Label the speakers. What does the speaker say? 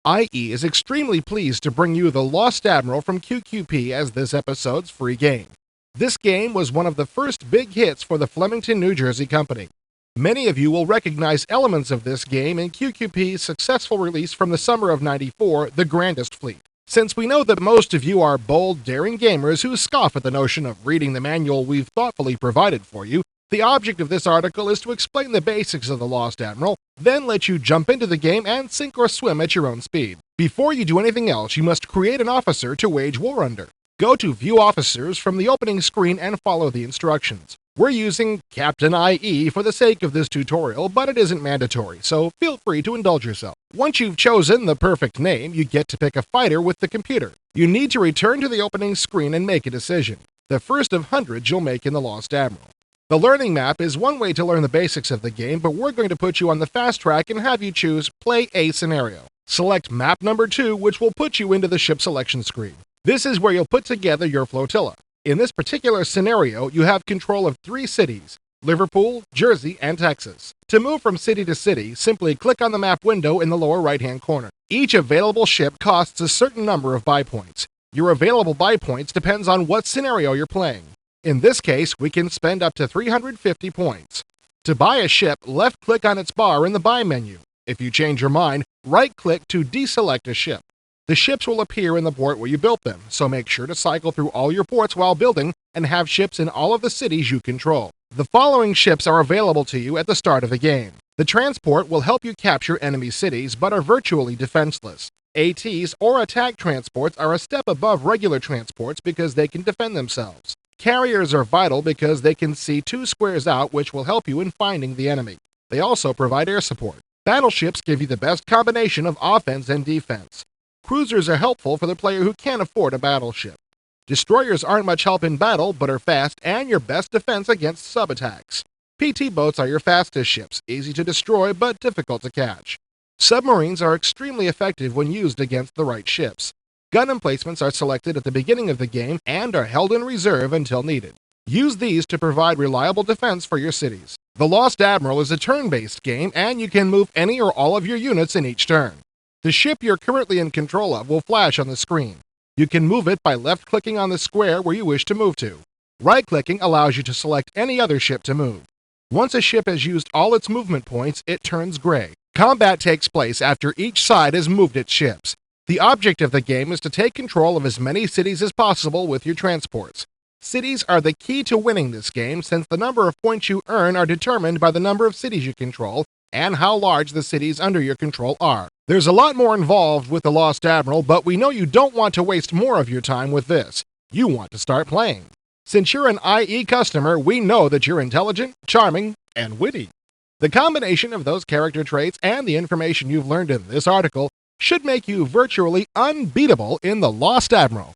Speaker 1: IE is extremely pleased to bring you The Lost Admiral from QQP as this episode's free game. This game was one of the first big hits for the Flemington, New Jersey company. Many of you will recognize elements of this game in QQP's successful release from the summer of '94, The Grandest Fleet. Since we know that most of you are bold, daring gamers who scoff at the notion of reading the manual we've thoughtfully provided for you, the object of this article is to explain the basics of The Lost Admiral, then let you jump into the game and sink or swim at your own speed. Before you do anything else, you must create an officer to wage war under. Go to View Officers from the opening screen and follow the instructions. We're using Captain IE for the sake of this tutorial, but it isn't mandatory, so feel free to indulge yourself. Once you've chosen the perfect name, you get to pick a fighter with the computer. You need to return to the opening screen and make a decision, the first of hundreds you'll make in The Lost Admiral. The learning map is one way to learn the basics of the game, but we're going to put you on the fast track and have you choose Play a Scenario. Select map number 2, which will put you into the ship selection screen. This is where you'll put together your flotilla. In this particular scenario, you have control of 3 cities: Liverpool, Jersey, and Texas. To move from city to city, simply click on the map window in the lower right-hand corner. Each available ship costs a certain number of buy points. Your available buy points depends on what scenario you're playing. In this case, we can spend up to 350 points. To buy a ship, left-click on its bar in the Buy menu. If you change your mind, right-click to deselect a ship. The ships will appear in the port where you built them, so make sure to cycle through all your ports while building and have ships in all of the cities you control. The following ships are available to you at the start of the game. The transport will help you capture enemy cities, but are virtually defenseless. ATs or attack transports are a step above regular transports because they can defend themselves. Carriers are vital because they can see 2 squares out, which will help you in finding the enemy. They also provide air support. Battleships give you the best combination of offense and defense. Cruisers are helpful for the player who can't afford a battleship. Destroyers aren't much help in battle, but are fast and your best defense against sub-attacks. PT boats are your fastest ships, easy to destroy but difficult to catch. Submarines are extremely effective when used against the right ships. Gun emplacements are selected at the beginning of the game and are held in reserve until needed. Use these to provide reliable defense for your cities. The Lost Admiral is a turn-based game, and you can move any or all of your units in each turn. The ship you're currently in control of will flash on the screen. You can move it by left-clicking on the square where you wish to move to. Right-clicking allows you to select any other ship to move. Once a ship has used all its movement points, it turns gray. Combat takes place after each side has moved its ships. The object of the game is to take control of as many cities as possible with your transports. Cities are the key to winning this game, since the number of points you earn are determined by the number of cities you control and how large the cities under your control are. There's a lot more involved with The Lost Admiral, but we know you don't want to waste more of your time with this. You want to start playing. Since you're an IE customer, we know that you're intelligent, charming, and witty. The combination of those character traits and the information you've learned in this article should make you virtually unbeatable in The Lost Admiral.